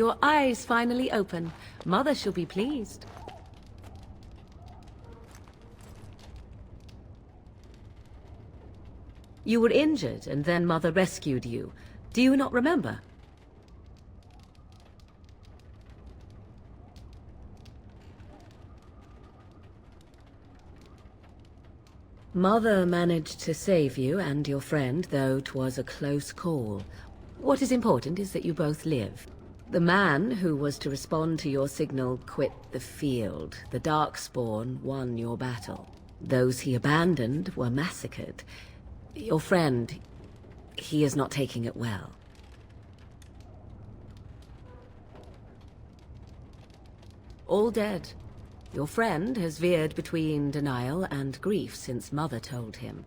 your eyes finally open. Mother shall be pleased. You were injured, and then Mother rescued you. Do you not remember? Mother managed to save you and your friend, though 'twas a close call. What is important is that you both live. The man who was to respond to your signal quit the field. The Darkspawn won your battle. Those he abandoned were massacred. Your friend, he is not taking it well. All dead. Your friend has veered between denial and grief since Mother told him.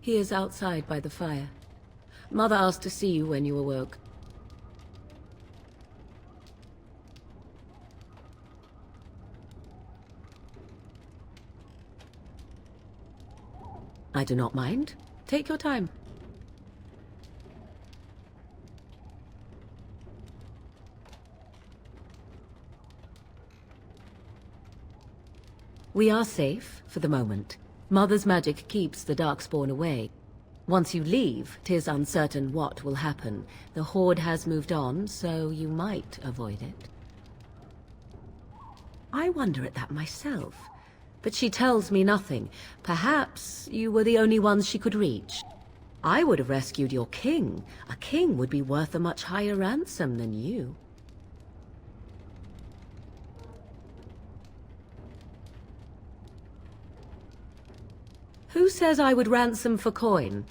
He is outside by the fire. Mother asked to see you when you awoke. I do not mind. Take your time. We are safe, for the moment. Mother's magic keeps the Darkspawn away. Once you leave, 'tis uncertain what will happen. The Horde has moved on, so you might avoid it. I wonder at that myself. But she tells me nothing. Perhaps you were the only ones she could reach. I would have rescued your king. A king would be worth a much higher ransom than you. Who says I would ransom for coin?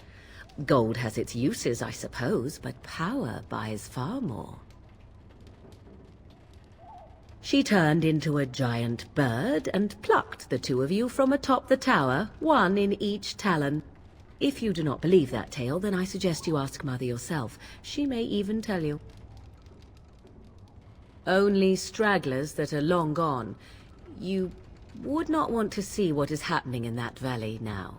Gold has its uses, I suppose, but power buys far more. She turned into a giant bird and plucked the two of you from atop the tower, one in each talon. If you do not believe that tale, then I suggest you ask Mother yourself. She may even tell you. Only stragglers that are long gone. You would not want to see what is happening in that valley now.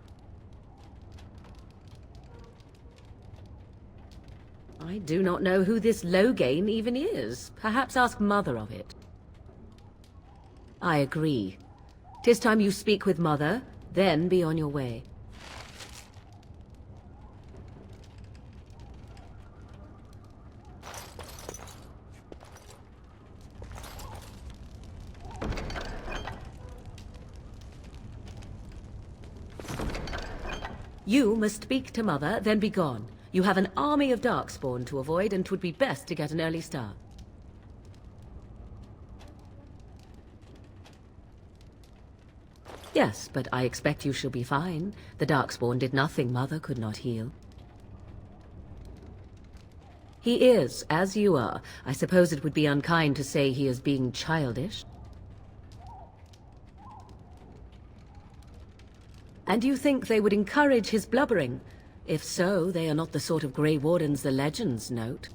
I do not know who this Loghain even is. Perhaps ask Mother of it. I agree. 'Tis time you speak with Mother, then be on your way. You must speak to Mother, then be gone. You have an army of Darkspawn to avoid, and 'twould be best to get an early start. Yes, but I expect you shall be fine. The Darkspawn did nothing Mother could not heal. He is, as you are. I suppose it would be unkind to say he is being childish. And you think they would encourage his blubbering? If so, they are not the sort of Grey Wardens the legends note.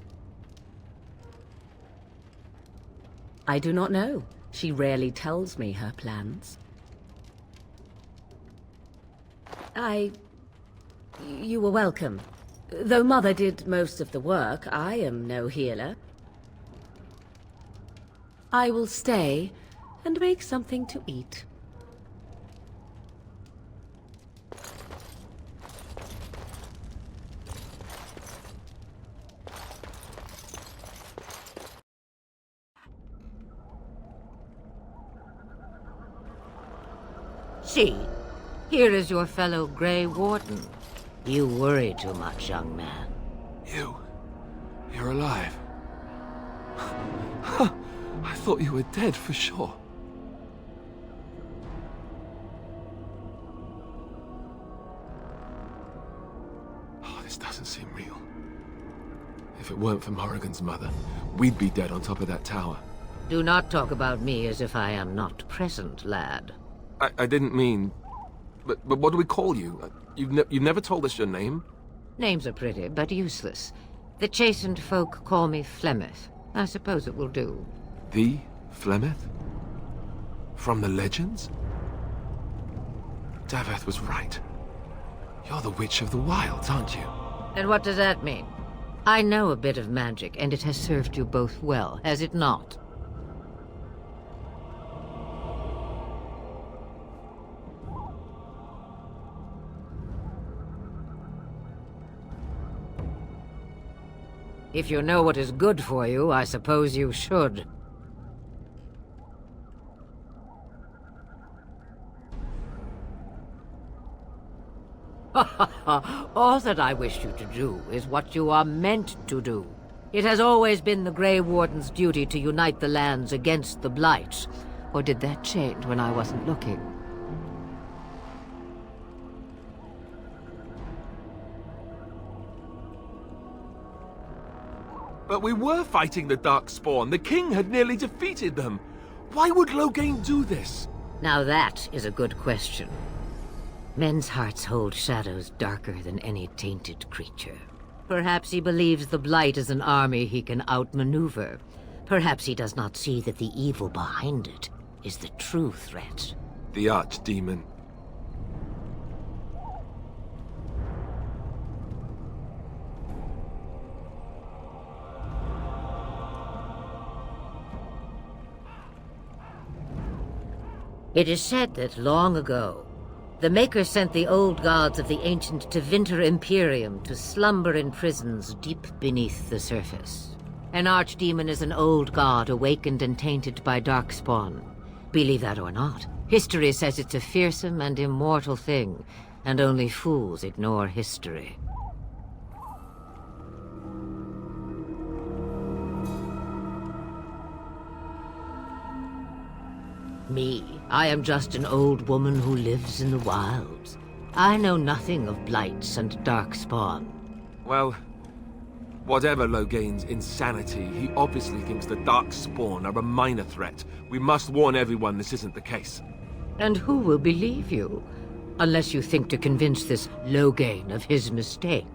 I do not know. She rarely tells me her plans. You were welcome. Though Mother did most of the work, I am no healer. I will stay and make something to eat. See, here is your fellow Grey Warden. You worry too much, young man. You're alive. I thought you were dead for sure. Oh, this doesn't seem real. If it weren't for Morrigan's mother, we'd be dead on top of that tower. Do not talk about me as if I am not present, lad. I didn't mean... But what do we call you? You've never told us your name? Names are pretty, but useless. The chastened folk call me Flemeth. I suppose it will do. The Flemeth? From the legends? Daveth was right. You're the Witch of the Wilds, aren't you? And what does that mean? I know a bit of magic, and it has served you both well, has it not? If you know what is good for you, I suppose you should. All that I wish you to do is what you are meant to do. It has always been the Grey Warden's duty to unite the lands against the Blights. Or did that change when I wasn't looking? But we were fighting the Darkspawn. The king had nearly defeated them. Why would Loghain do this? Now that is a good question. Men's hearts hold shadows darker than any tainted creature. Perhaps he believes the Blight is an army he can outmaneuver. Perhaps he does not see that the evil behind it is the true threat. The Archdemon. It is said that long ago, the Maker sent the old gods of the ancient Tevinter Imperium to slumber in prisons deep beneath the surface. An archdemon is an old god awakened and tainted by Darkspawn. Believe that or not, history says it's a fearsome and immortal thing, and only fools ignore history. Me, I am just an old woman who lives in the wilds. I know nothing of blights and Darkspawn. Well, whatever Loghain's insanity, he obviously thinks the Darkspawn are a minor threat. We must warn everyone this isn't the case. And who will believe you? Unless you think to convince this Loghain of his mistake.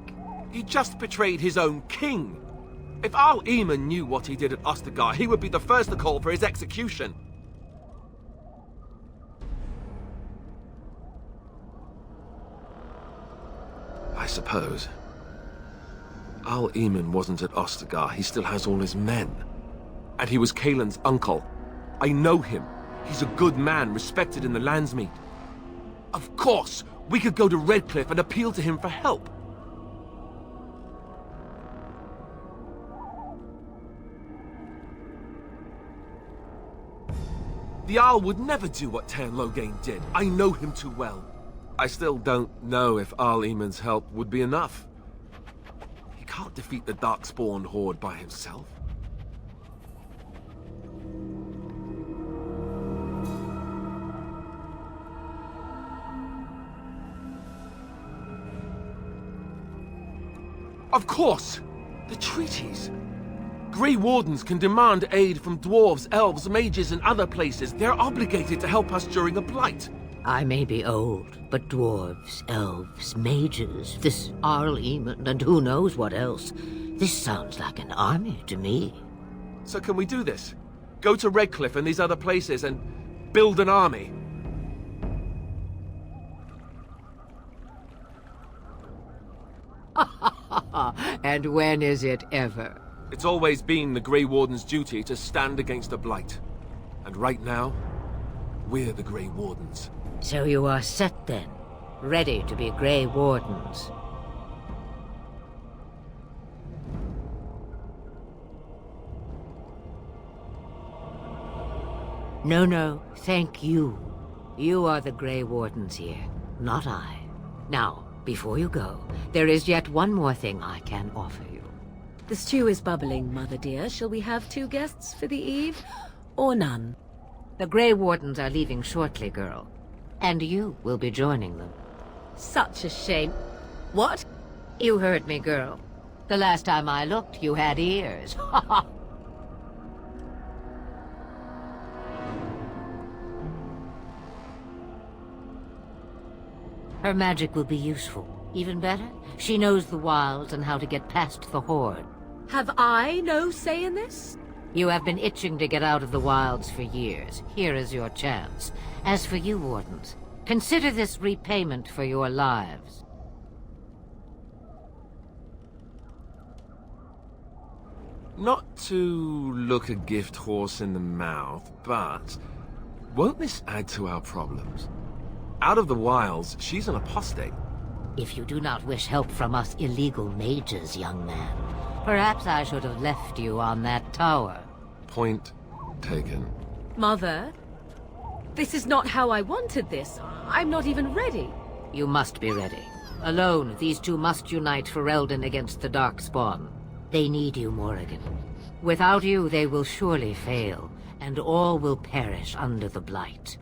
He just betrayed his own king. If Al-Eamon knew what he did at Ostagar, he would be the first to call for his execution. I suppose. Al-Eamon wasn't at Ostagar. He still has all his men. And he was Kaelin's uncle. I know him. He's a good man, respected in the Landsmeet. Of course, we could go to Redcliffe and appeal to him for help. The Owl would never do what Tair Loghain did. I know him too well. I still don't know if Al-Eamon's help would be enough. He can't defeat the Darkspawn horde by himself. Of course! The treaties! Grey Wardens can demand aid from dwarves, elves, mages, and other places. They're obligated to help us during a blight. I may be old, but dwarves, elves, mages, this Al-Eamon, and who knows what else. This sounds like an army to me. So can we do this? Go to Redcliffe and these other places and build an army? And when is it ever? It's always been the Grey Warden's duty to stand against the Blight. And right now, we're the Grey Wardens. So you are set then, ready to be Grey Wardens. No, thank you. You are the Grey Wardens here, not I. Now, before you go, there is yet one more thing I can offer you. The stew is bubbling, Mother dear. Shall we have 2 guests for the eve, or none? The Grey Wardens are leaving shortly, girl. And you will be joining them. Such a shame. What? You heard me, girl. The last time I looked, you had ears. Ha ha! Her magic will be useful. Even better, she knows the wilds and how to get past the horde. Have I no say in this? You have been itching to get out of the wilds for years. Here is your chance. As for you, Wardens, consider this repayment for your lives. Not to look a gift horse in the mouth, but won't this add to our problems? Out of the wilds, she's an apostate. If you do not wish help from us illegal mages, young man, perhaps I should have left you on that tower. Point taken. Mother, this is not how I wanted this. I'm not even ready. You must be ready. Alone, these two must unite for Eldon against the Darkspawn. They need you, Morrigan. Without you, they will surely fail, and all will perish under the Blight.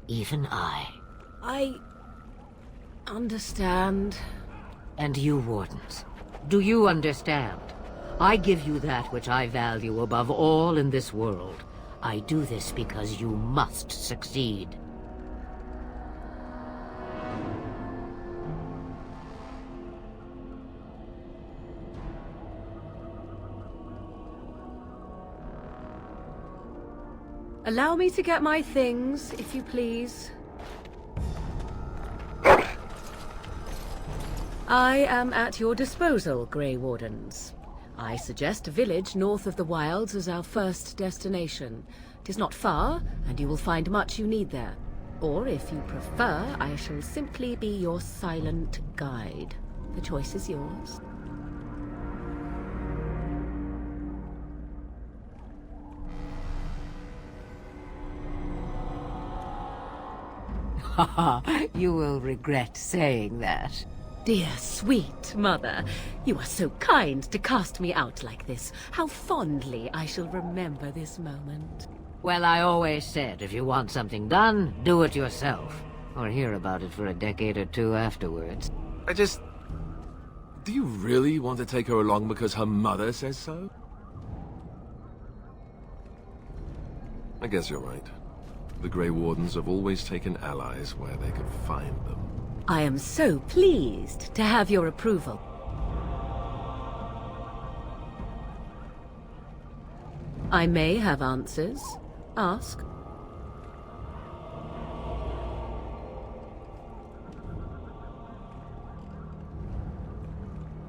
Even I. I understand. And you, Wardens. Do you understand? I give you that which I value above all in this world. I do this because you must succeed. Allow me to get my things, if you please. I am at your disposal, Grey Wardens. I suggest a village north of the wilds as our first destination. It is not far, and you will find much you need there. Or, if you prefer, I shall simply be your silent guide. The choice is yours. You will regret saying that. Dear, sweet mother, you are so kind to cast me out like this. How fondly I shall remember this moment. Well, I always said, if you want something done, do it yourself. Or hear about it for a decade or two afterwards. Do you really want to take her along because her mother says so? I guess you're right. The Grey Wardens have always taken allies where they could find them. I am so pleased to have your approval. I may have answers. Ask.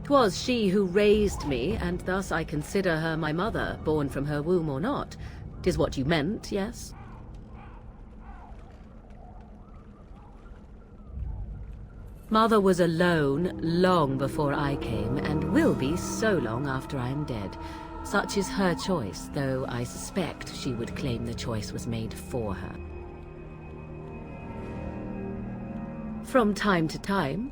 'Twas she who raised me, and thus I consider her my mother, born from her womb or not. 'Tis what you meant, yes? Mother was alone long before I came, and will be so long after I am dead. Such is her choice, though I suspect she would claim the choice was made for her. From time to time,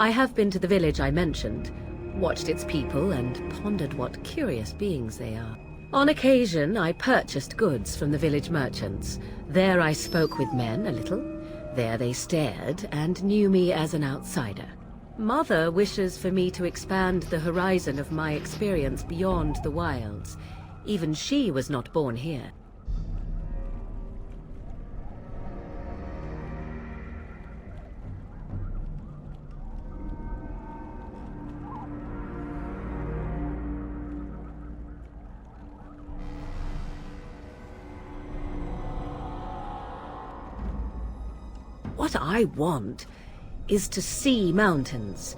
I have been to the village I mentioned, watched its people, and pondered what curious beings they are. On occasion, I purchased goods from the village merchants. There I spoke with men a little. There they stared and knew me as an outsider. Mother wishes for me to expand the horizon of my experience beyond the wilds. Even she was not born here. What I want is to see mountains.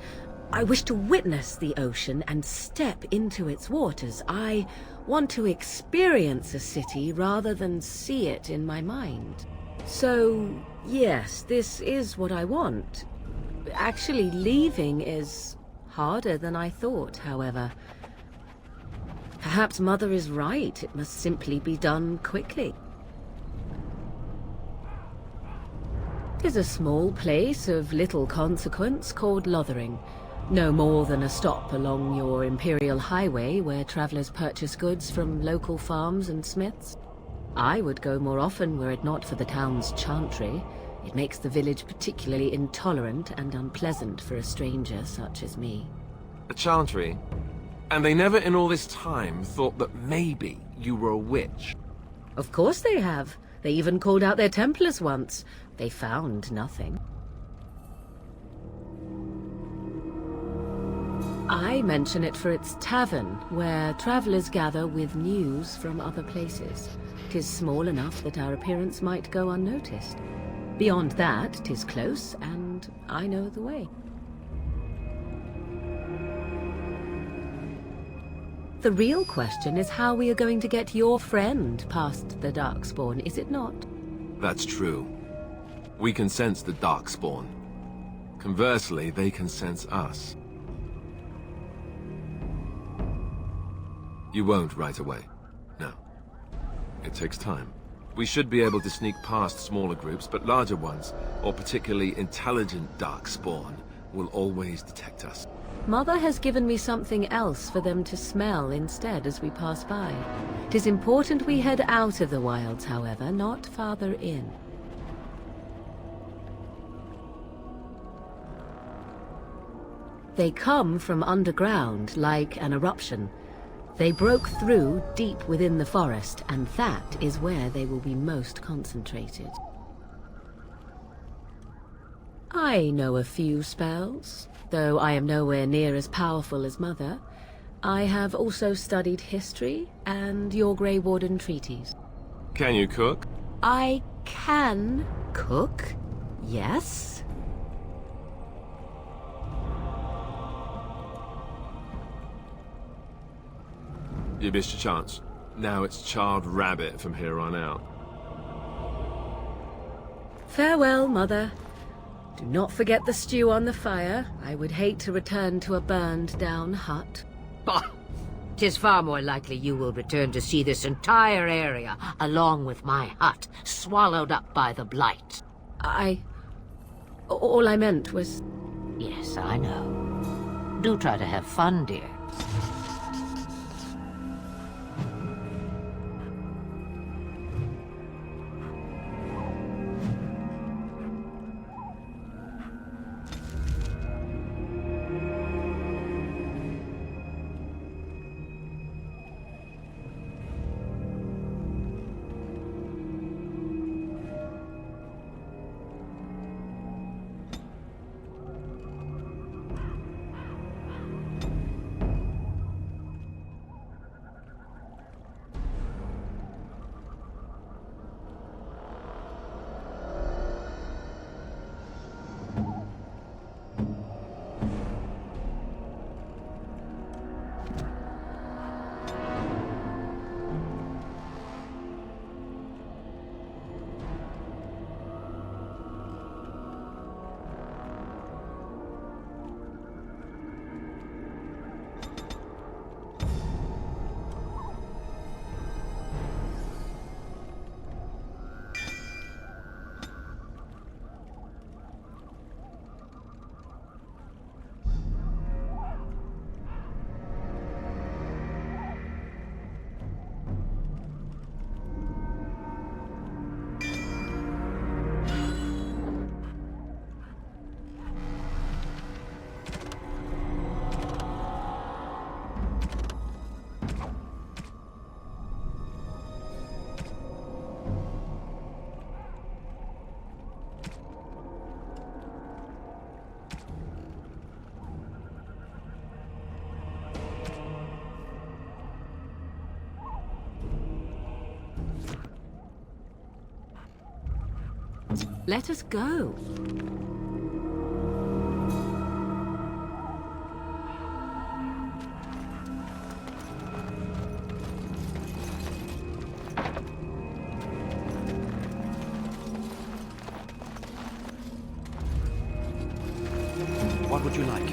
I wish to witness the ocean and step into its waters. I want to experience a city rather than see it in my mind. So, yes, this is what I want. Actually, leaving is harder than I thought, however. Perhaps Mother is right. It must simply be done quickly. 'Tis a small place of little consequence called Lothering. No more than a stop along your Imperial Highway where travelers purchase goods from local farms and smiths. I would go more often were it not for the town's chantry. It makes the village particularly intolerant and unpleasant for a stranger such as me. A chantry? And they never in all this time thought that maybe you were a witch? Of course they have. They even called out their Templars once. They found nothing. I mention it for its tavern, where travelers gather with news from other places. 'Tis small enough that our appearance might go unnoticed. Beyond that, 'tis close, and I know the way. The real question is how we are going to get your friend past the Darkspawn, is it not? That's true. We can sense the Darkspawn. Conversely, they can sense us. You won't right away. No. It takes time. We should be able to sneak past smaller groups, but larger ones, or particularly intelligent Darkspawn, will always detect us. Mother has given me something else for them to smell instead as we pass by. It is important we head out of the wilds, however, not farther in. They come from underground, like an eruption. They broke through deep within the forest, and that is where they will be most concentrated. I know a few spells, though I am nowhere near as powerful as Mother. I have also studied history and your Grey Warden treaties. Can you cook? I can cook, yes. You missed your chance. Now it's charred rabbit from here on out. Farewell, Mother. Do not forget the stew on the fire. I would hate to return to a burned-down hut. Bah! 'Tis far more likely you will return to see this entire area, along with my hut, swallowed up by the blight. All I meant was... Yes, I know. Do try to have fun, dear. Let us go. What would you like?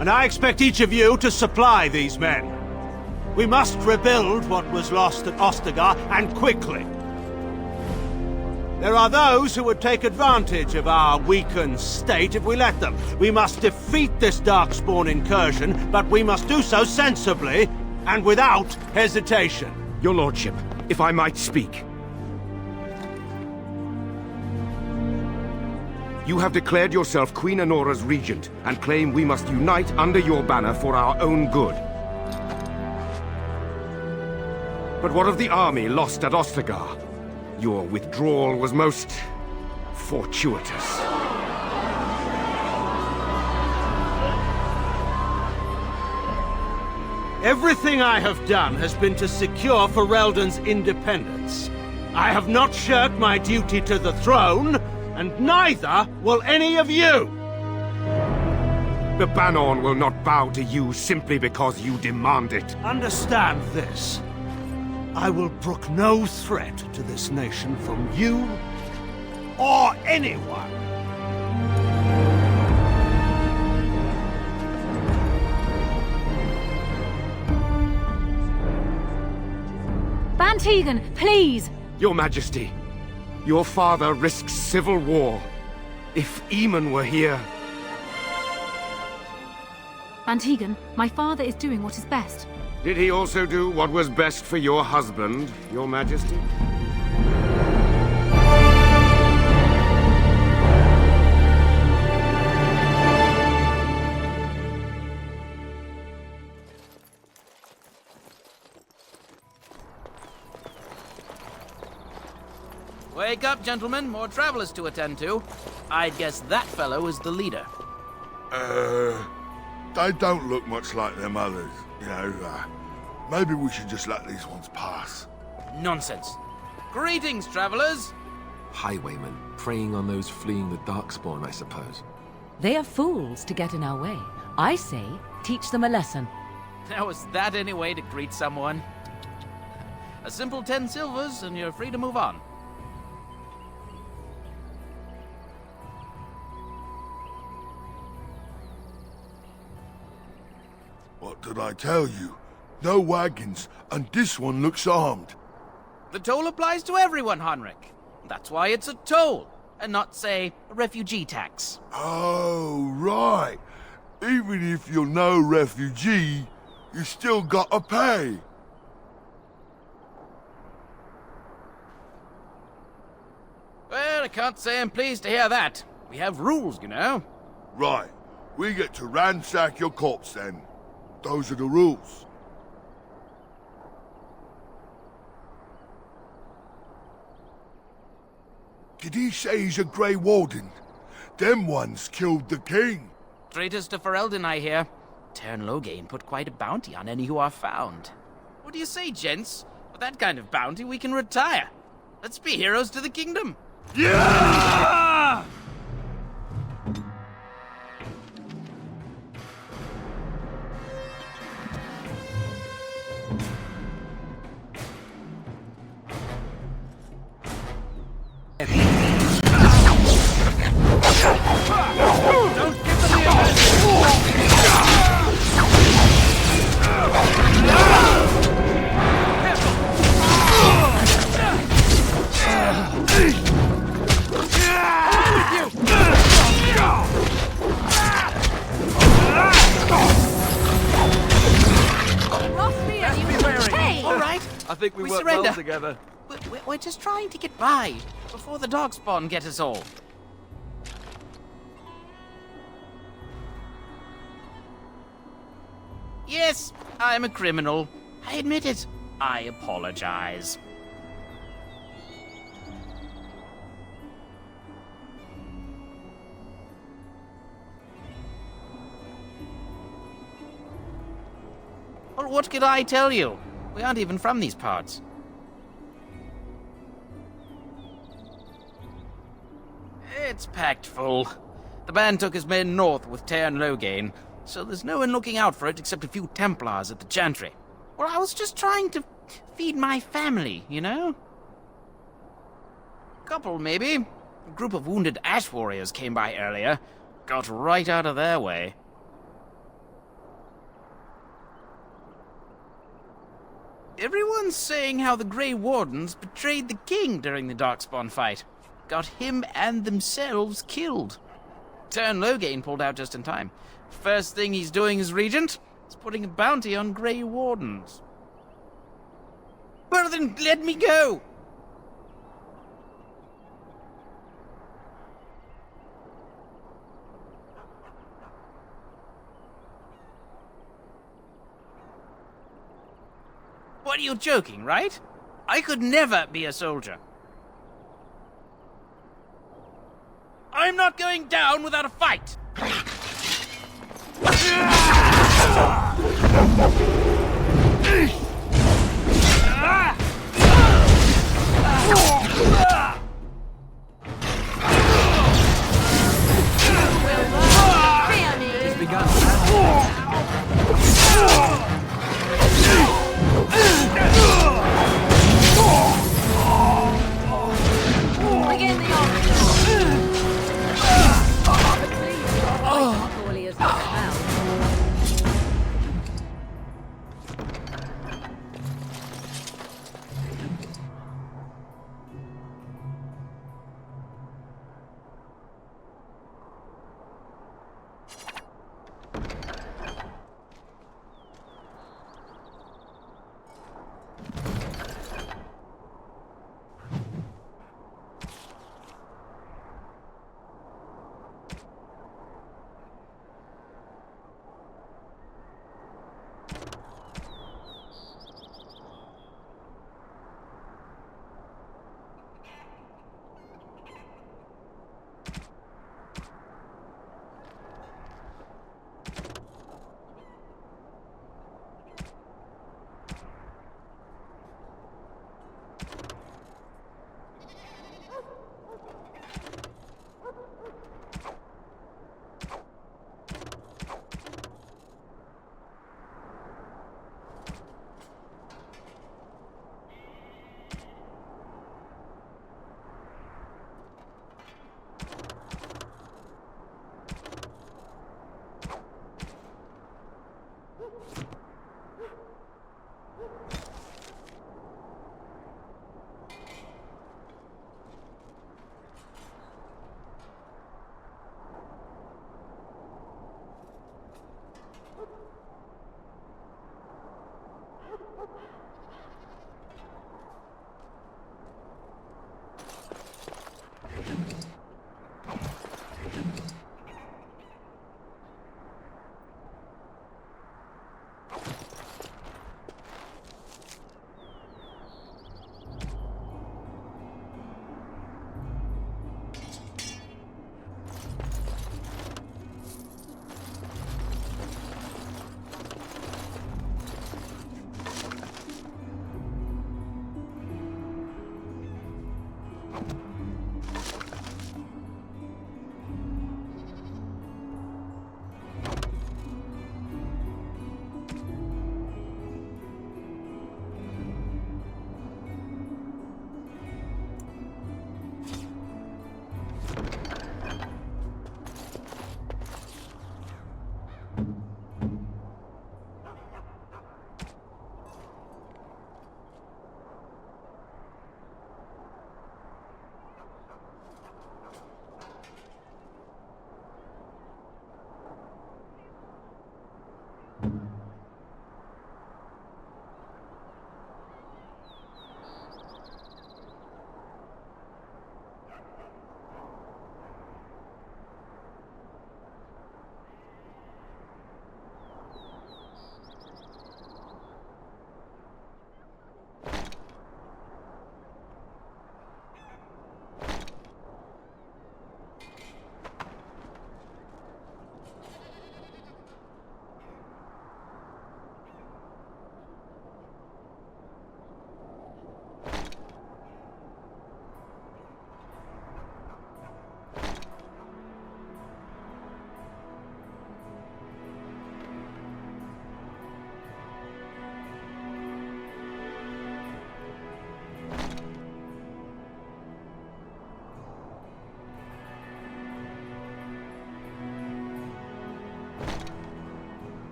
And I expect each of you to supply these men. We must rebuild what was lost at Ostagar, and quickly. There are those who would take advantage of our weakened state if we let them. We must defeat this Darkspawn incursion, but we must do so sensibly and without hesitation. Your lordship, if I might speak. You have declared yourself Queen Honora's regent, and claim we must unite under your banner for our own good. But what of the army lost at Ostagar? Your withdrawal was most fortuitous. Everything I have done has been to secure Ferelden's independence. I have not shirked my duty to the throne, and neither will any of you! The Banon will not bow to you simply because you demand it. Understand this. I will brook no threat to this nation from you or anyone. Bantegan, please! Your Majesty, your father risks civil war. If Eamon were here... Bantegan, my father is doing what is best. Did he also do what was best for your husband, Your Majesty? Wake up, gentlemen. More travelers to attend to. I'd guess that fellow is the leader. They don't look much like them others, you know. Maybe we should just let these ones pass. Nonsense. Greetings, travelers. Highwaymen, preying on those fleeing the Darkspawn, I suppose. They are fools to get in our way. I say, teach them a lesson. Now, is that any way to greet someone? A simple 10 silvers, and you're free to move on. What did I tell you? No wagons, and this one looks armed. The toll applies to everyone, Henrik. That's why it's a toll, and not, say, a refugee tax. Oh, right. Even if you're no refugee, you still gotta pay. Well, I can't say I'm pleased to hear that. We have rules, you know. Right. We get to ransack your corpse then. Those are the rules. Did he say he's a Grey Warden? Them ones killed the king. Traitors to Ferelden, I hear. Tern Loghain put quite a bounty on any who are found. What do you say, gents? With that kind of bounty, we can retire. Let's be heroes to the kingdom. Yeah! Don't give them the advantage! All right. I think we work surrender. well together. We're just trying to get by before the Darkspawn get us all. Yes, I'm a criminal. I admit it. I apologize. Well, what could I tell you? We aren't even from these parts. It's packed full. The band took his men north with Tern Loghain, so there's no one looking out for it except a few Templars at the Chantry. Well, I was just trying to feed my family, you know? Couple, maybe. A group of wounded Ash Warriors came by earlier. Got right out of their way. Everyone's saying how the Grey Wardens betrayed the king during the Darkspawn fight. got him and themselves killed. Tern Loghain pulled out just in time. First thing he's doing as regent is putting a bounty on Grey Wardens. Well then, let me go! What, are you joking, right? I could never be a soldier. I'm not going down without a fight! It's begun. Begin the offensive. Poorly as well.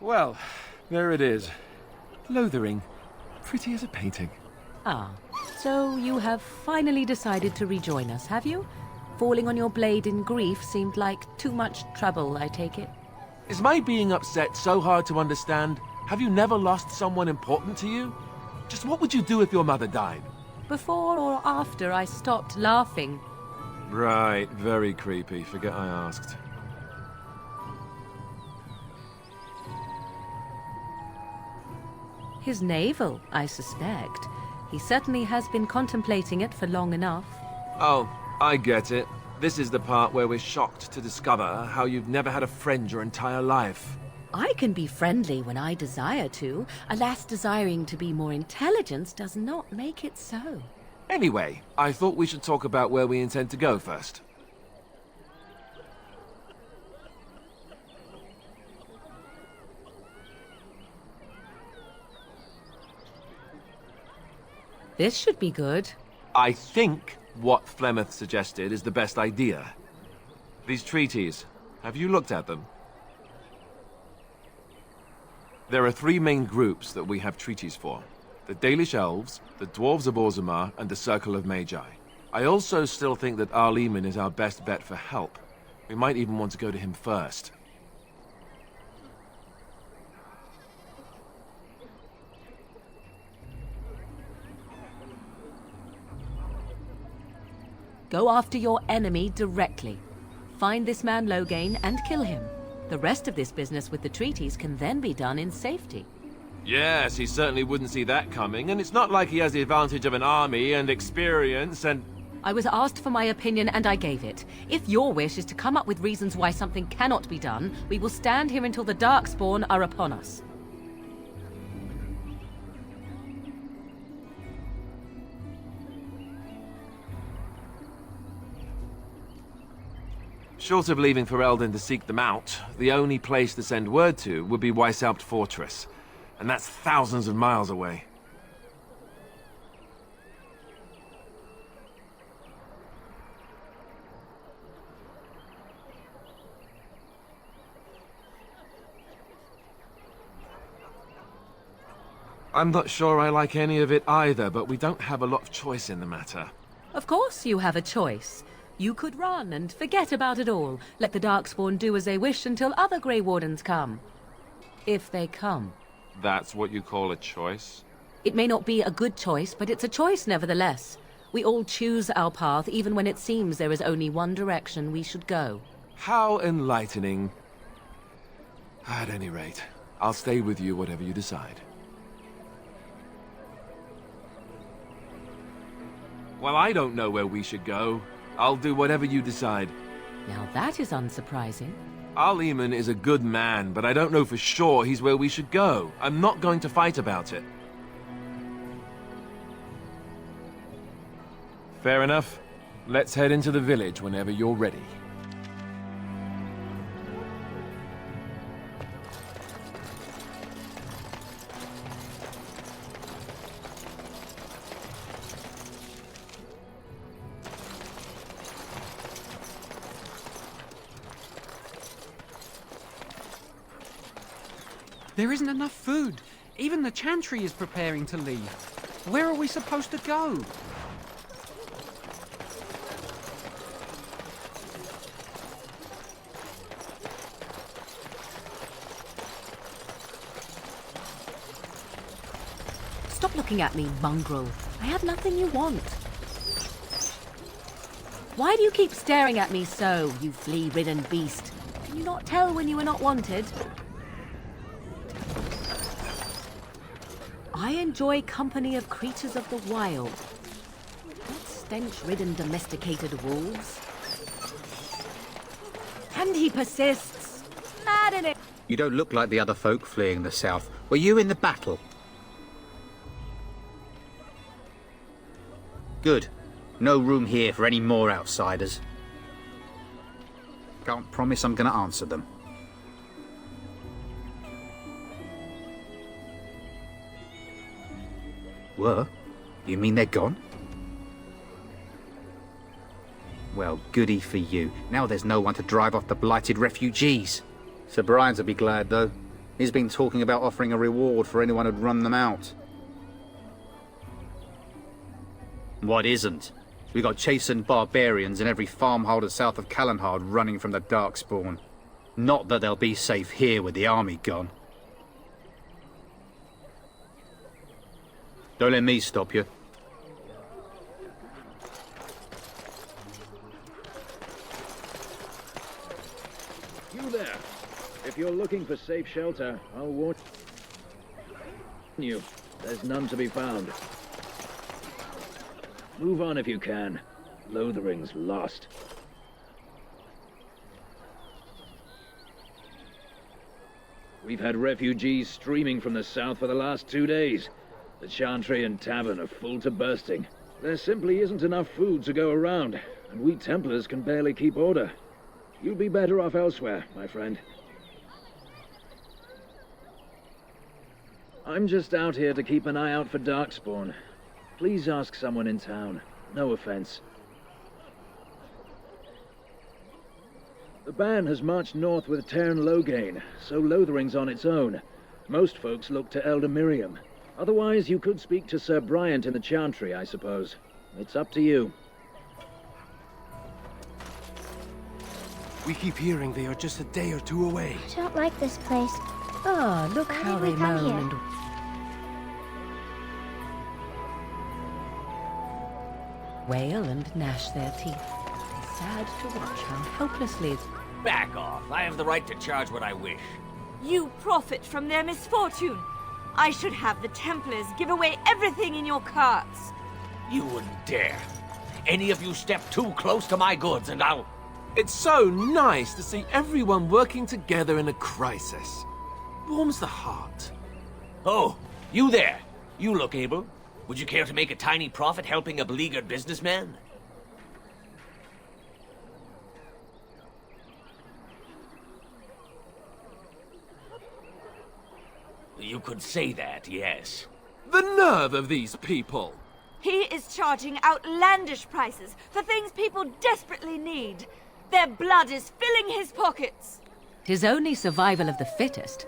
Well, there it is. Lothering. Pretty as a painting. Ah, so you have finally decided to rejoin us, have you? Falling on your blade in grief seemed like too much trouble, I take it. Is my being upset so hard to understand? Have you never lost someone important to you? Just what would you do if your mother died? Before or after I stopped laughing? Right, very creepy. Forget I asked. His navel, I suspect. He certainly has been contemplating it for long enough. Oh, I get it. This is the part where we're shocked to discover how you've never had a friend your entire life. I can be friendly when I desire to. Alas, desiring to be more intelligent does not make it so. Anyway, I thought we should talk about where we intend to go first. This should be good. I think what Flemeth suggested is the best idea. These treaties, have you looked at them? There are three main groups that we have treaties for. The Dalish Elves, the Dwarves of Orzammar, and the Circle of Magi. I also still think that Arleman is our best bet for help. We might even want to go to him first. Go after your enemy directly. Find this man Loghain and kill him. The rest of this business with the treaties can then be done in safety. Yes, he certainly wouldn't see that coming, and it's not like he has the advantage of an army and experience and... I was asked for my opinion and I gave it. If your wish is to come up with reasons why something cannot be done, we will stand here until the Darkspawn are upon us. Short of leaving for Eldon to seek them out, the only place to send word to would be Weishaupt Fortress. And that's thousands of miles away. I'm not sure I like any of it either, but we don't have a lot of choice in the matter. Of course you have a choice. You could run and forget about it all. Let the Darkspawn do as they wish until other Grey Wardens come. If they come. That's what you call a choice? It may not be a good choice, but it's a choice nevertheless. We all choose our path, even when it seems there is only one direction we should go. How enlightening. At any rate, I'll stay with you whatever you decide. Well, I don't know where we should go. I'll do whatever you decide. Now that is unsurprising. Arleman is a good man, but I don't know for sure he's where we should go. I'm not going to fight about it. Fair enough. Let's head into the village whenever you're ready. There isn't enough food. Even the Chantry is preparing to leave. Where are we supposed to go? Stop looking at me, mongrel. I have nothing you want. Why do you keep staring at me so, you flea-ridden beast? Can you not tell when you are not wanted? I enjoy company of creatures of the wild, not stench-ridden domesticated wolves. And he persists. Mad in it. You don't look like the other folk fleeing the south. Were you in the battle? Good. No room here for any more outsiders. Can't promise I'm going to answer them. Were? You mean they're gone? Well, goody for you. Now there's no one to drive off the blighted refugees. Sir Brian'll be glad, though. He's been talking about offering a reward for anyone who'd run them out. What isn't? We got chastened barbarians in every farmholder south of Callanhard running from the Darkspawn. Not that they'll be safe here with the army gone. Don't let me stop you. You there. If you're looking for safe shelter, I'll warn you. There's none to be found. Move on if you can. Lothering's lost. We've had refugees streaming from the south for the last 2 days. The Chantry and Tavern are full to bursting. There simply isn't enough food to go around, and we Templars can barely keep order. You'd be better off elsewhere, my friend. I'm just out here to keep an eye out for Darkspawn. Please ask someone in town. No offense. The band has marched north with Tairn Loghain, so Lothering's on its own. Most folks look to Elder Miriam. Otherwise, you could speak to Sir Bryant in the Chantry, I suppose. It's up to you. We keep hearing they are just a day or two away. I don't like this place. Ah, look Why how did we they come moan here? and wail and gnash their teeth. It's sad to watch how helplessly... Back off. I have the right to charge what I wish. You profit from their misfortune. I should have the Templars give away everything in your carts. You wouldn't dare. Any of you step too close to my goods and I'll... It's so nice to see everyone working together in a crisis. Warms the heart. Oh, you there. You look able. Would you care to make a tiny profit helping a beleaguered businessman? You could say that, yes. The nerve of these people! He is charging outlandish prices for things people desperately need. Their blood is filling his pockets. 'Tis only survival of the fittest.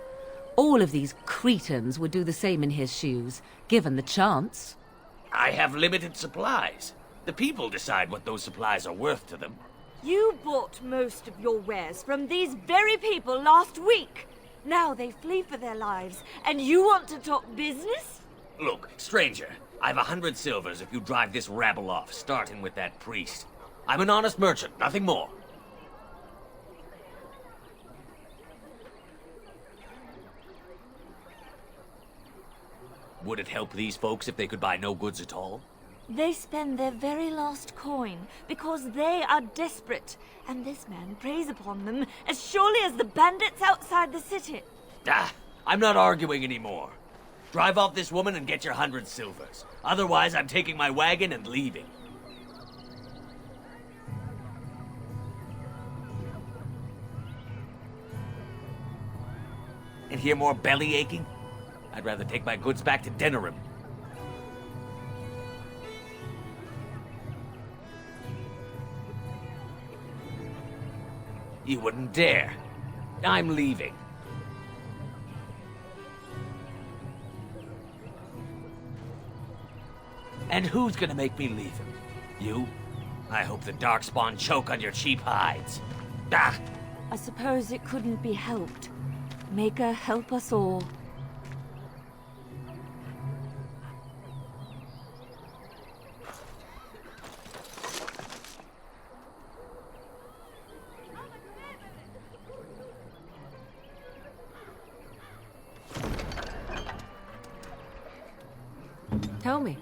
All of these cretins would do the same in his shoes, given the chance. I have limited supplies. The people decide what those supplies are worth to them. You bought most of your wares from these very people last week. Now they flee for their lives, and you want to talk business? Look, stranger, I've 100 silvers if you drive this rabble off, starting with that priest. I'm an honest merchant, nothing more. Would it help these folks if they could buy no goods at all? They spend their very last coin because they are desperate, and this man preys upon them as surely as the bandits outside the city. Ah, I'm not arguing anymore. Drive off this woman and get your 100 silvers. Otherwise, I'm taking my wagon and leaving. And hear more belly aching? I'd rather take my goods back to Denerim. You wouldn't dare. I'm leaving. And who's gonna make me leave him? You? I hope the Darkspawn choke on your cheap hides. Ah! I suppose it couldn't be helped. Maker help us all. Tell me.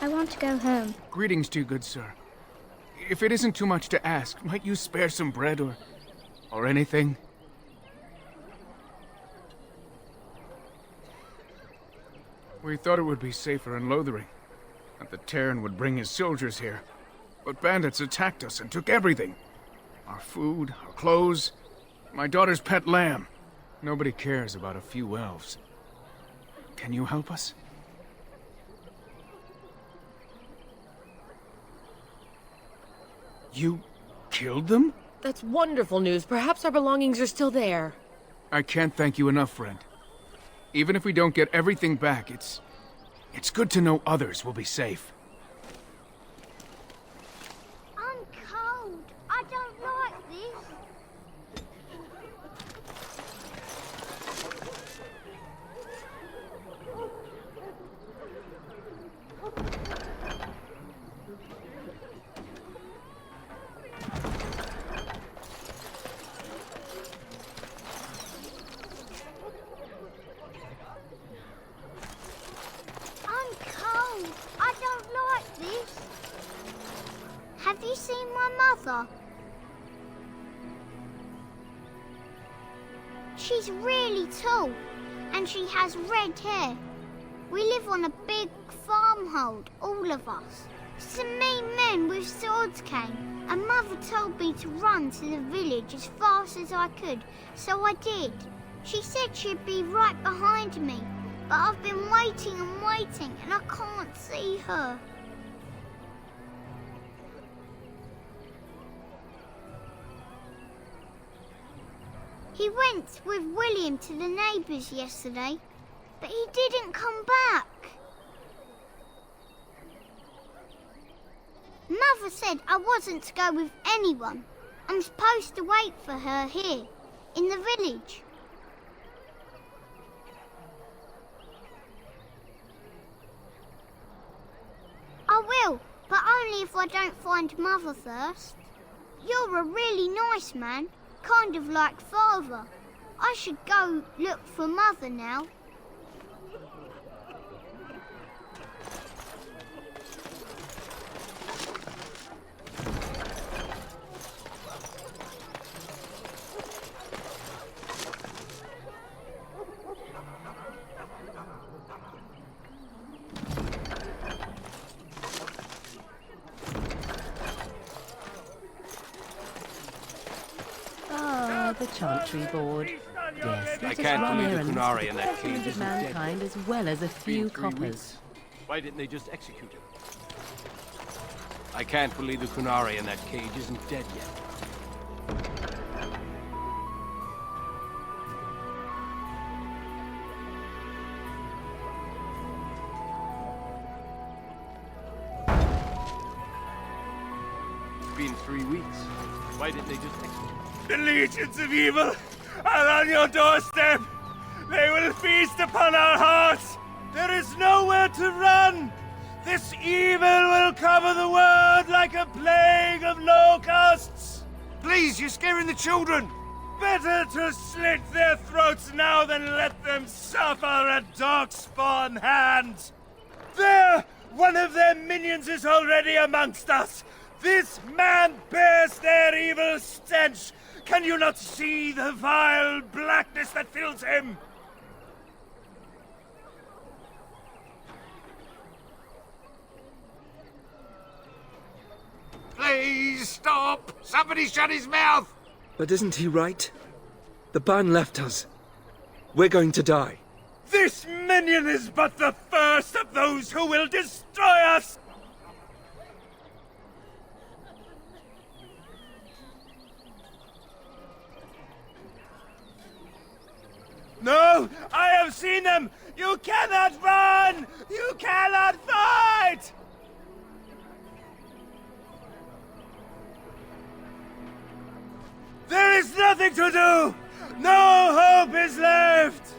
I want to go home. Greetings to you, good sir. If it isn't too much to ask, might you spare some bread or anything? We thought it would be safer in Lothering, that the Terran would bring his soldiers here. But bandits attacked us and took everything. Our food, our clothes, my daughter's pet lamb. Nobody cares about a few elves. Can you help us? You killed them? That's wonderful news. Perhaps our belongings are still there. I can't thank you enough, friend. Even if we don't get everything back, it's good to know others will be safe. I'm cold. I don't like this. I'm cold. I don't like this. Have you seen my mother? She's really tall, and she has red hair. We live on a big farmhold, all of us. Some mean men with swords came, and Mother told me to run to the village as fast as I could, so I did. She said she'd be right behind me, but I've been waiting and waiting, and I can't see her. He went with William to the neighbours yesterday, but he didn't come back. Mother said I wasn't to go with anyone. I'm supposed to wait for her here, in the village. I will, but only if I don't find Mother first. You're a really nice man, kind of like Father. I should go look for Mother now. The Chantry Board. Yes, I let us can't run believe the errands for Kunari the and that betterment cage of isn't dead. mankind as well as a few coppers. Why didn't they just execute him? I can't believe the Kunari in that cage isn't dead yet. It's been 3 weeks. Why didn't they just execute him? The legions of evil are on your doorstep. They will feast upon our hearts. There is nowhere to run. This evil will cover the world like a plague of locusts. Please, you're scaring the children. Better to slit their throats now than let them suffer at Darkspawn hands. There, one of their minions is already amongst us. This man bears their evil stench. Can you not see the vile blackness that fills him? Please stop! Somebody shut his mouth! But isn't he right? The ban left us. We're going to die. This minion is but the first of those who will destroy us! No! I have seen them! You cannot run! You cannot fight! There is nothing to do! No hope is left!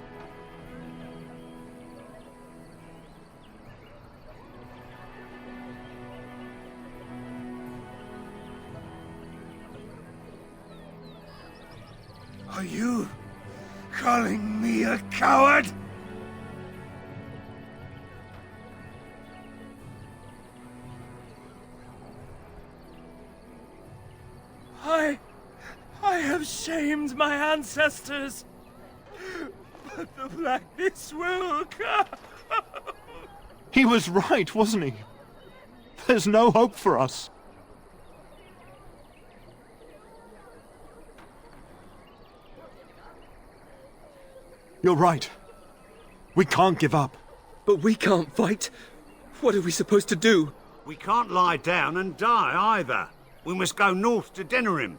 Are you calling me a coward? shamed my ancestors. But the blackness will come. He was right, wasn't he? There's no hope for us. You're right. We can't give up. But we can't fight. What are we supposed to do? We can't lie down and die either. We must go north to Denerim.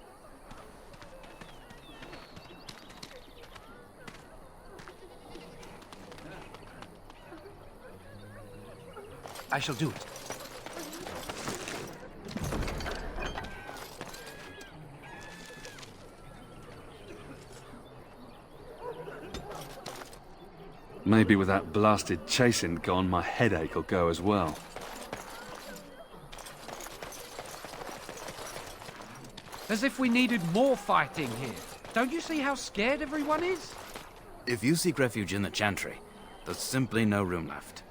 I shall do it. Maybe with that blasted chasing gone, my headache will go as well. As if we needed more fighting here. Don't you see how scared everyone is? If you seek refuge in the Chantry, there's simply no room left.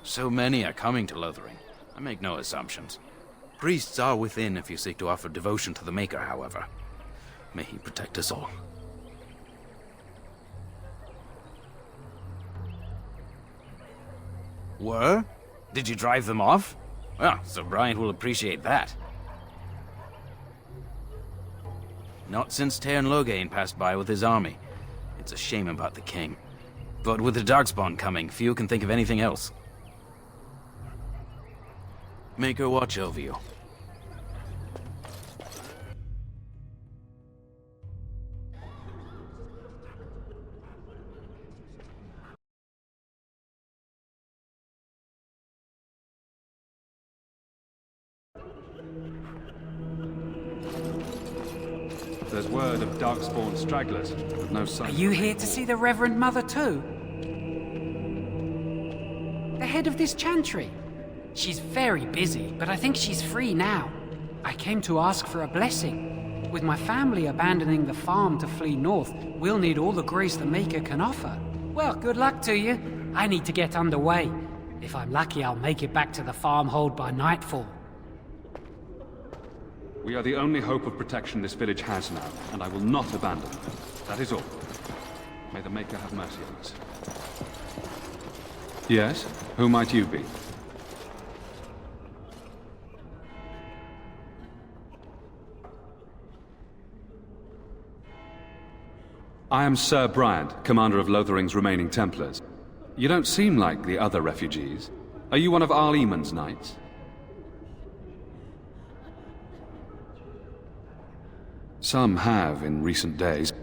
So many are coming to Lothering. I make no assumptions. Priests are within if you seek to offer devotion to the Maker, however. May he protect us all. Were? Did you drive them off? Well, Sir Bryant will appreciate that. Not since Tairn Loghain passed by with his army. It's a shame about the king. But with the Darkspawn coming, few can think of anything else. Make her watch over you. There's word of Darkspawn stragglers, but no sign. Are you here to see the Reverend Mother too? The head of this chantry. She's very busy, but I think she's free now. I came to ask for a blessing. With my family abandoning the farm to flee north, we'll need all the grace the Maker can offer. Well, good luck to you. I need to get underway. If I'm lucky, I'll make it back to the farmhold by nightfall. We are the only hope of protection this village has now, and I will not abandon them. That is all. May the Maker have mercy on us. Yes? Who might you be? I am Sir Bryant, commander of Lothering's remaining Templars. You don't seem like the other refugees. Are you one of Arl Eamon's knights? Some have in recent days.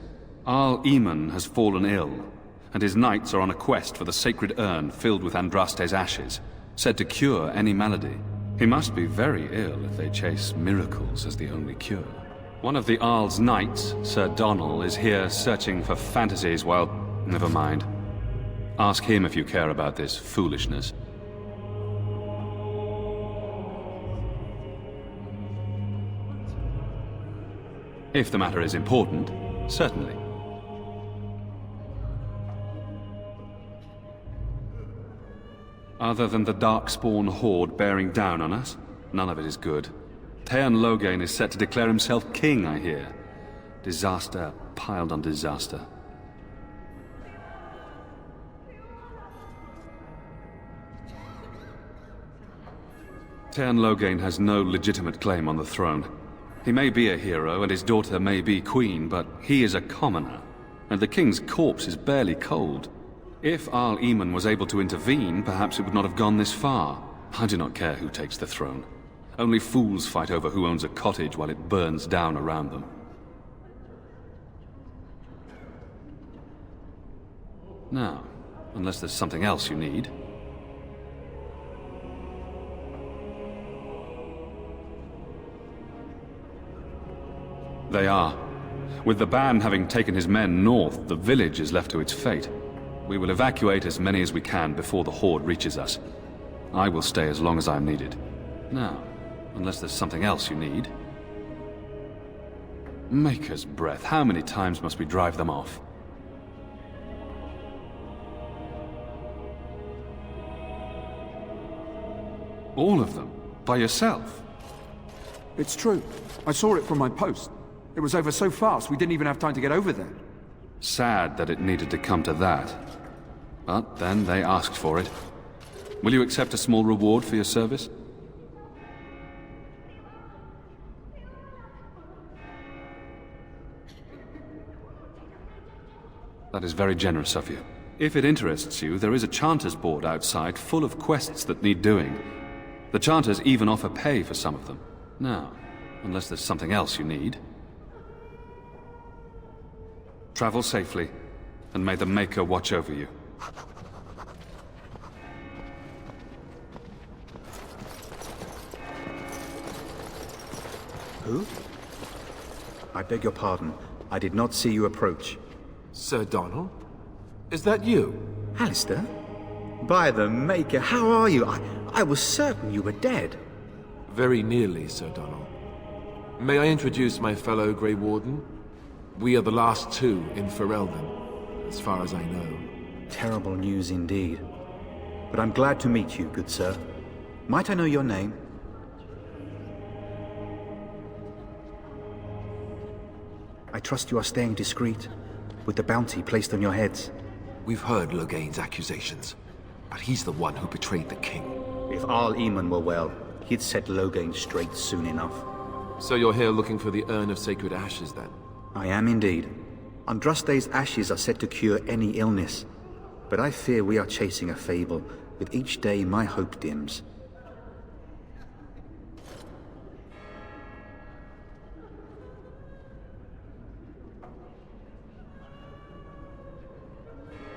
Arl Eamon has fallen ill, and his knights are on a quest for the sacred urn filled with Andraste's ashes, said to cure any malady. He must be very ill if they chase miracles as the only cure. One of the Arl's knights, Sir Donnell, is here searching for fantasies while... Never mind. Ask him if you care about this foolishness. If the matter is important, certainly. Other than the Darkspawn horde bearing down on us, none of it is good. Tairn Loghain is set to declare himself king, I hear. Disaster piled on disaster. Tairn Loghain has no legitimate claim on the throne. He may be a hero, and his daughter may be queen, but he is a commoner, and the king's corpse is barely cold. If Arl Eamon was able to intervene, perhaps it would not have gone this far. I do not care who takes the throne. Only fools fight over who owns a cottage while it burns down around them. Now, unless there's something else you need... They are. With the ban having taken his men north, the village is left to its fate. We will evacuate as many as we can before the horde reaches us. I will stay as long as I am needed. Now, unless there's something else you need... Maker's breath, how many times must we drive them off? All of them? By yourself? It's true. I saw it from my post. It was over so fast, we didn't even have time to get over there. Sad that it needed to come to that. But then they asked for it. Will you accept a small reward for your service? That is very generous of you. If it interests you, there is a Chanters board outside full of quests that need doing. The Chanters even offer pay for some of them. Now, unless there's something else you need. Travel safely, and may the Maker watch over you. Who? I beg your pardon. I did not see you approach. Sir Donald? Is that you? Alistair? By the Maker, how are you? I was certain you were dead. Very nearly, Sir Donald. May I introduce my fellow Grey Warden? We are the last two in Ferelden, as far as I know. Terrible news indeed. But I'm glad to meet you, good sir. Might I know your name? I trust you are staying discreet, with the bounty placed on your heads. We've heard Logain's accusations, but he's the one who betrayed the king. If Arl Eamon were well, he'd set Logain straight soon enough. So you're here looking for the Urn of Sacred Ashes, then? I am indeed. Andraste's ashes are said to cure any illness, but I fear we are chasing a fable. With each day, my hope dims.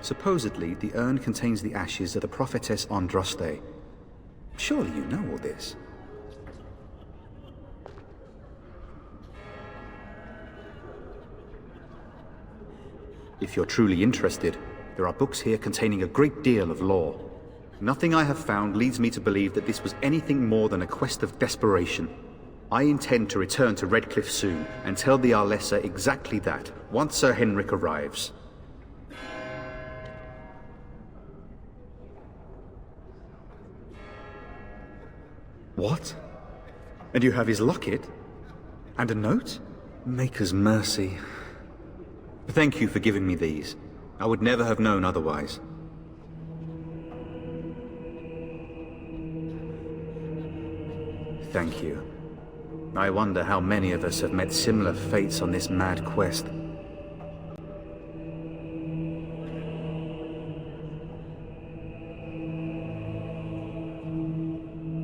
Supposedly, the urn contains the ashes of the prophetess Andraste. Surely you know all this. If you're truly interested, there are books here containing a great deal of lore. Nothing I have found leads me to believe that this was anything more than a quest of desperation. I intend to return to Redcliffe soon and tell the Arlessa exactly that, once Sir Henrik arrives. What? And you have his locket? And a note? Maker's mercy. Thank you for giving me these. I would never have known otherwise. Thank you. I wonder how many of us have met similar fates on this mad quest.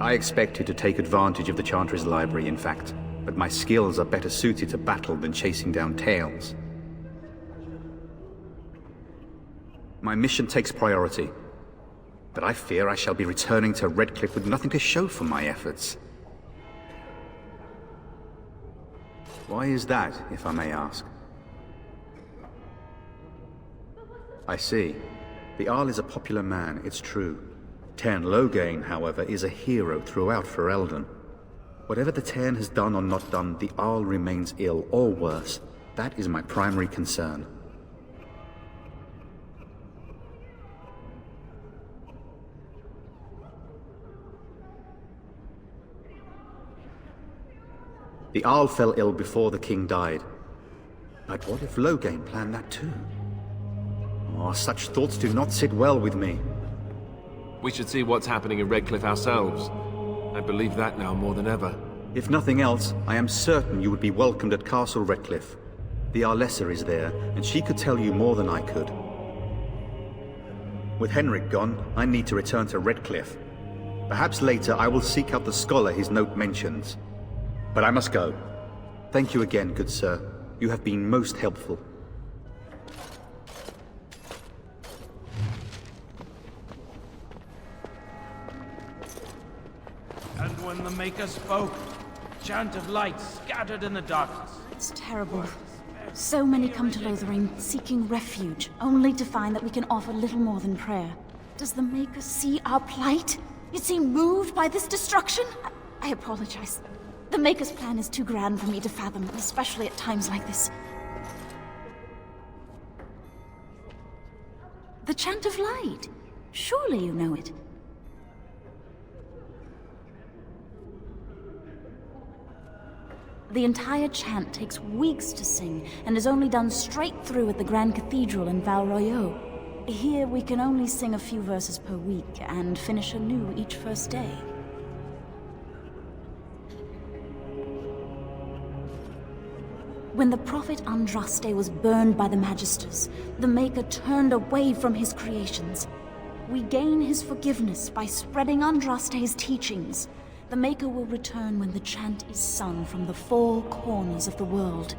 I expected to take advantage of the Chantry's library, in fact, but my skills are better suited to battle than chasing down tales. My mission takes priority, but I fear I shall be returning to Redcliffe with nothing to show for my efforts. Why is that, if I may ask? I see. The Arl is a popular man, it's true. Tairn Logain, however, is a hero throughout Ferelden. Whatever the Tairn has done or not done, the Arl remains ill, or worse. That is my primary concern. The Arl fell ill before the king died. But what if Logain planned that too? Oh, such thoughts do not sit well with me. We should see what's happening in Redcliffe ourselves. I believe that now more than ever. If nothing else, I am certain you would be welcomed at Castle Redcliffe. The Arlessa is there, and she could tell you more than I could. With Henrik gone, I need to return to Redcliffe. Perhaps later I will seek out the scholar his note mentions. But I must go. Thank you again, good sir. You have been most helpful. And when the Maker spoke, a chant of light scattered in the darkness. It's terrible. So many come to Lothering, seeking refuge, only to find that we can offer little more than prayer. Does the Maker see our plight? Is he moved by this destruction? I apologize. The Maker's plan is too grand for me to fathom, especially at times like this. The Chant of Light. Surely you know it. The entire chant takes weeks to sing and is only done straight through at the Grand Cathedral in Val Royeaux. Here we can only sing a few verses per week and finish anew each first day. When the prophet Andraste was burned by the Magisters, the Maker turned away from his creations. We gain his forgiveness by spreading Andraste's teachings. The Maker will return when the chant is sung from the four corners of the world.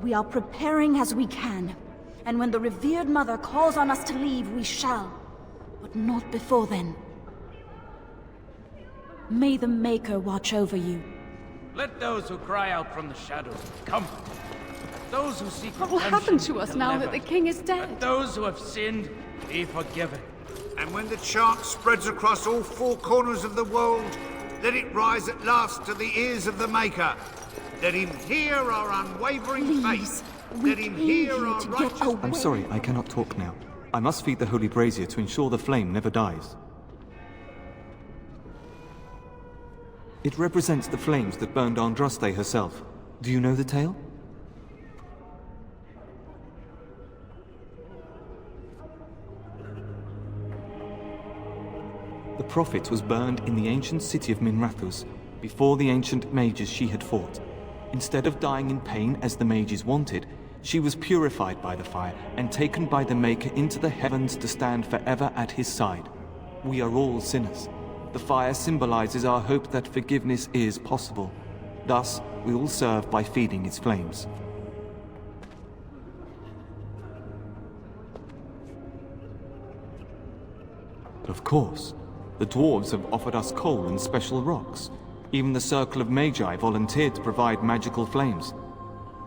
We are preparing as we can, and when the revered Mother calls on us to leave, we shall. But not before then. May the Maker watch over you. Let those who cry out from the shadows come. Those who seek What will happen to us now that the king is dead? Let those who have sinned be forgiven. And when the chant spreads across all four corners of the world, let it rise at last to the ears of the Maker. Let him hear our unwavering faith. Let him hear our righteous... I'm sorry, I cannot talk now. I must feed the holy brazier to ensure the flame never dies. It represents the flames that burned Andraste herself. Do you know the tale? The prophet was burned in the ancient city of Minrathous, before the ancient mages she had fought. Instead of dying in pain as the mages wanted, she was purified by the fire and taken by the Maker into the heavens to stand forever at his side. We are all sinners. The fire symbolizes our hope that forgiveness is possible. Thus, we will serve by feeding its flames. Of course, the dwarves have offered us coal and special rocks. Even the Circle of Magi volunteered to provide magical flames.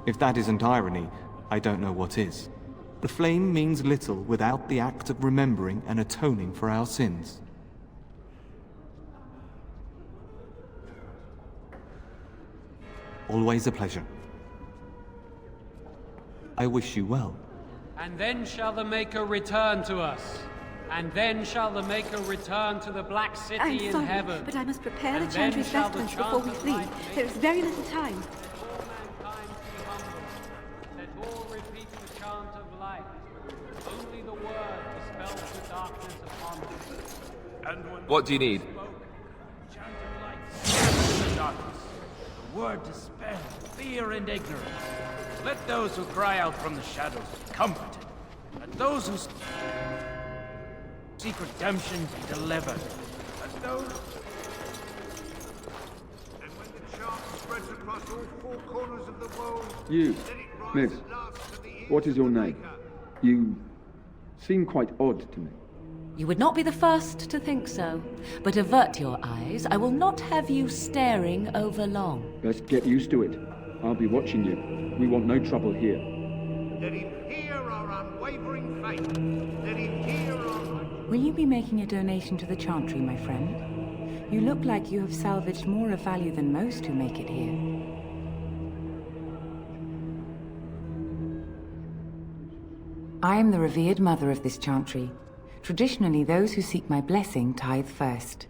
If that isn't irony, I don't know what is. The flame means little without the act of remembering and atoning for our sins. Always a pleasure. I wish you well. And then shall the Maker return to us. And then shall the Maker return to the Black City I'm in sorry, heaven. but I must prepare And the then chantry's shall the vestments before we chant of flee. light There is very little time. Let all repeat the chant of light. Only the word dispels the darkness upon them. What do you need? The darkness. The word dispels fear and ignorance. Let those who cry out from the shadows be comforted. Let those who seek redemption be delivered. Let those... And when the chant spreads across all four corners of the world... You, miss, what is your name? You seem quite odd to me. You would not be the first to think so. But avert your eyes. I will not have you staring over long. Best get used to it. I'll be watching you. We want no trouble here. Let him hear our unwavering faith. Let him hear our... Will you be making a donation to the Chantry, my friend? You look like you have salvaged more of value than most who make it here. I am the revered mother of this Chantry. Traditionally, those who seek my blessing tithe first.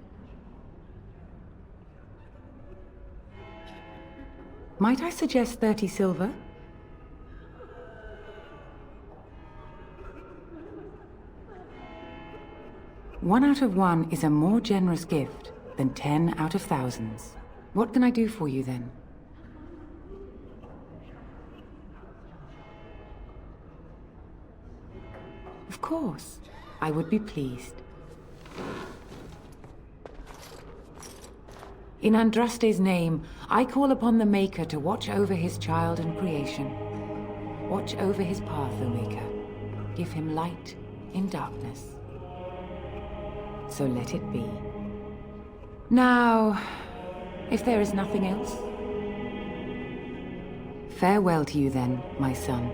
Might I suggest 30 silver? One out of one is a more generous gift than 10 out of thousands. What can I do for you then? Of course, I would be pleased. In Andraste's name, I call upon the Maker to watch over his child and creation. Watch over his path, O Maker. Give him light in darkness. So let it be. Now, if there is nothing else, farewell to you then, my son.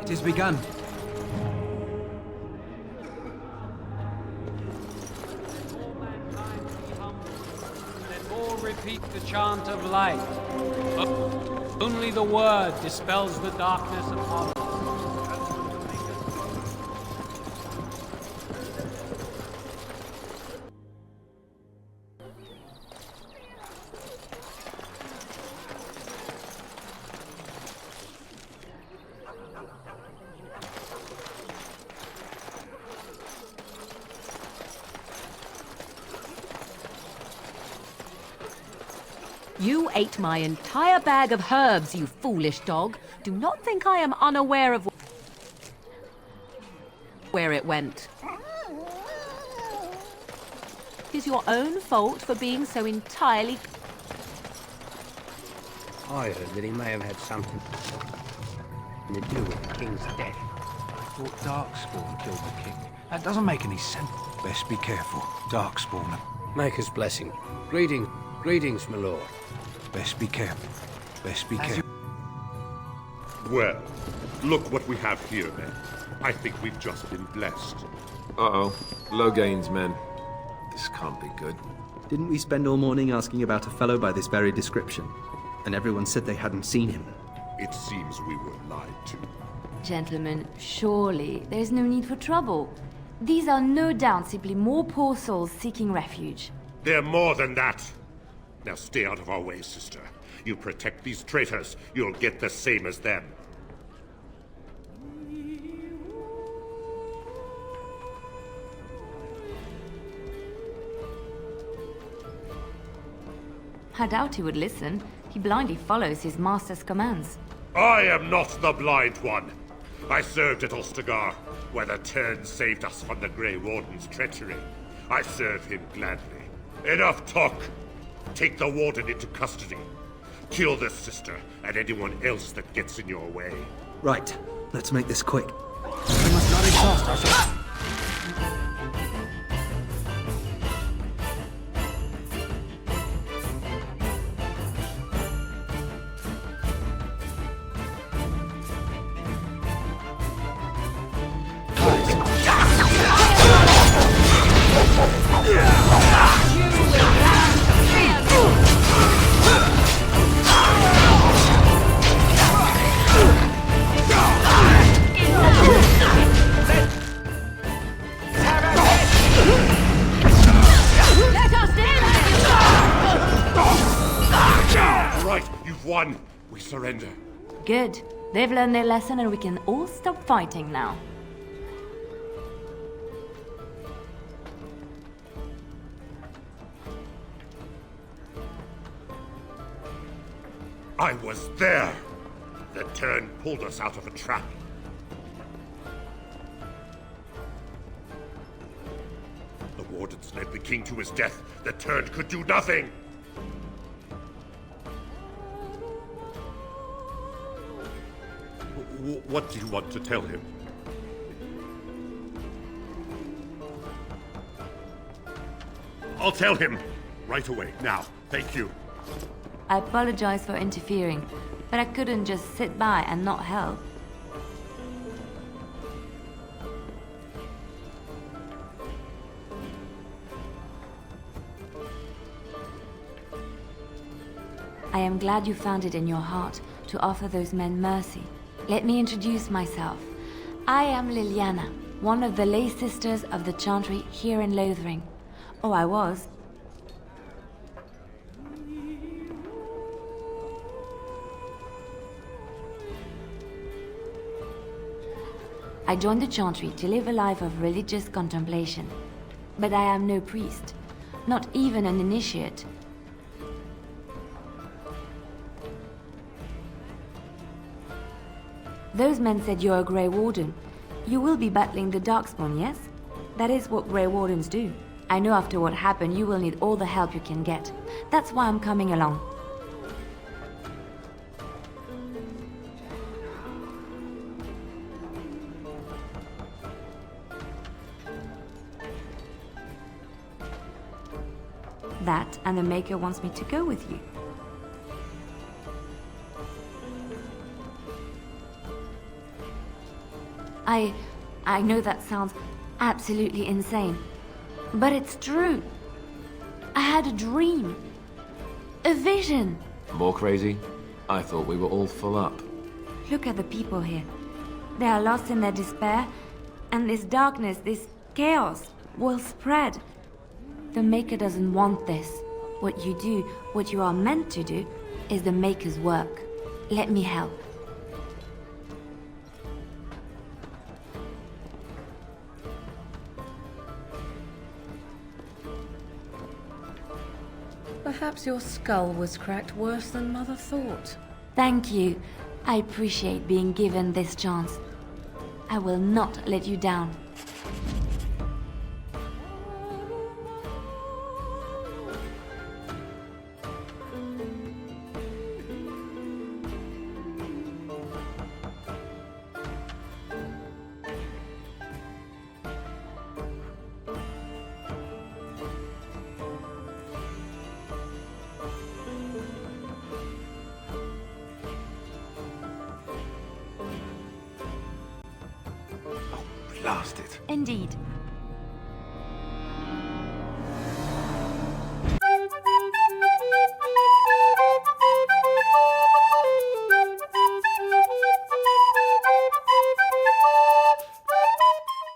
It is begun. Let all repeat the chant of light. Only the word dispels the darkness upon us. You ate my entire bag of herbs, you foolish dog. Do not think I am unaware of where it went. It is your own fault for being so entirely... I heard that he may have had something to do with the king's death. I thought Darkspawn killed the king. That doesn't make any sense. Best be careful, Darkspawn. Maker's blessing. Greetings, my lord. Best be careful. Best be careful. Well, look what we have here, then. I think we've just been blessed. Uh-oh. Low gains, men. This can't be good. Didn't we spend all morning asking about a fellow by this very description? And everyone said they hadn't seen him. It seems we were lied to. Gentlemen, surely there's no need for trouble. These are no doubt simply more poor souls seeking refuge. They're more than that. Now stay out of our way, sister. You protect these traitors, you'll get the same as them. I doubt he would listen. He blindly follows his master's commands. I am not the blind one. I served at Ostagar, where the Turn saved us from the Grey Warden's treachery. I serve him gladly. Enough talk! Take the Warden into custody. Kill the sister and anyone else that gets in your way. Right. Let's make this quick. We must not exhaust ourselves. Won. We surrender. Good. They've learned their lesson and we can all stop fighting now. I was there. The Turn pulled us out of a trap. The Wardens led the king to his death. The Turn could do nothing. What do you want to tell him? I'll tell him right away, now. Thank you. I apologize for interfering, but I couldn't just sit by and not help. I am glad you found it in your heart to offer those men mercy. Let me introduce myself. I am Liliana, one of the lay sisters of the Chantry here in Lothering. Oh, I was. I joined the Chantry to live a life of religious contemplation. But I am no priest, not even an initiate. Those men said you're a Grey Warden. You will be battling the Darkspawn, yes? That is what Grey Wardens do. I know after what happened you will need all the help you can get. That's why I'm coming along. That and the Maker wants me to go with you. I know that sounds absolutely insane, but it's true. I had a dream. A vision. More crazy? I thought we were all full up. Look at the people here. They are lost in their despair, and this darkness, this chaos, will spread. The Maker doesn't want this. What you do, what you are meant to do, is the Maker's work. Let me help. Perhaps your skull was cracked worse than Mother thought. Thank you. I appreciate being given this chance. I will not let you down. Blast it. Indeed.